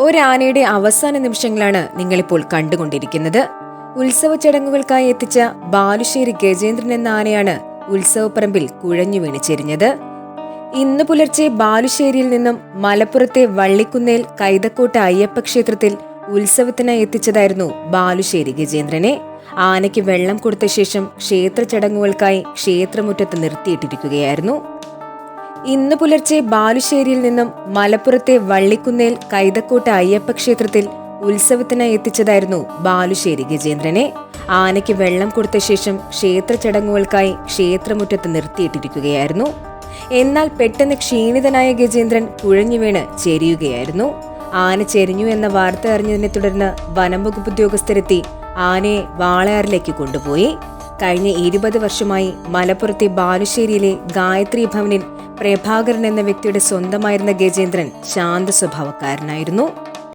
ഒരാനയുടെ അവസാന നിമിഷങ്ങളാണ് നിങ്ങളിപ്പോൾ കണ്ടുകൊണ്ടിരിക്കുന്നത്. ഉത്സവ ചടങ്ങുകൾക്കായി എത്തിച്ച ബാലുശ്ശേരി ഗജേന്ദ്രൻ എന്ന ആനയാണ് ഉത്സവപ്പറമ്പിൽ കുഴഞ്ഞു വീണ് ചെരിഞ്ഞത്. ഇന്ന് പുലർച്ചെ ബാലുശ്ശേരിയിൽ നിന്നും മലപ്പുറത്തെ വള്ളിക്കുന്നേൽ കൈതക്കോട്ട് അയ്യപ്പ ക്ഷേത്രത്തിൽ ഉത്സവത്തിനായി എത്തിച്ചതായിരുന്നു ബാലുശ്ശേരി ഗജേന്ദ്രനെ. ആനയ്ക്ക് വെള്ളം കൊടുത്ത ശേഷം ക്ഷേത്ര ചടങ്ങുകൾക്കായി ക്ഷേത്രമുറ്റത്ത് നിർത്തിയിട്ടിരിക്കുകയായിരുന്നു. ഇന്ന് പുലർച്ചെ ബാലുശ്ശേരിയിൽ നിന്നും മലപ്പുറത്തെ വള്ളിക്കുന്നേൽ കൈതക്കോട്ട് അയ്യപ്പ ക്ഷേത്രത്തിൽ ഉത്സവത്തിനായി എത്തിച്ചതായിരുന്നു ബാലുശ്ശേരി ഗജേന്ദ്രനെ. ആനയ്ക്ക് വെള്ളം കൊടുത്ത ശേഷം ക്ഷേത്ര ചടങ്ങുകൾക്കായി ക്ഷേത്രമുറ്റത്ത് നിർത്തിയിട്ടിരിക്കുകയായിരുന്നു. എന്നാൽ പെട്ടെന്ന് ക്ഷീണിതനായ ഗജേന്ദ്രൻ കുഴഞ്ഞു വീണ് ചെരിയുകയായിരുന്നു. ആന ചെരിഞ്ഞു എന്ന വാർത്ത അറിഞ്ഞതിനെ തുടർന്ന് വനംവകുപ്പ് ഉദ്യോഗസ്ഥരെത്തി ആനയെ വാളയാറിലേക്ക് കൊണ്ടുപോയി. കഴിഞ്ഞ 20 വർഷമായി മലപ്പുറത്തെ ബാലുശ്ശേരിയിലെ ഗായത്രി ഭവനിൽ പ്രഭാകരൻ എന്ന വ്യക്തിയുടെ സ്വന്തമായിരുന്ന ഗജേന്ദ്രൻ ശാന്ത സ്വഭാവക്കാരനായിരുന്നു.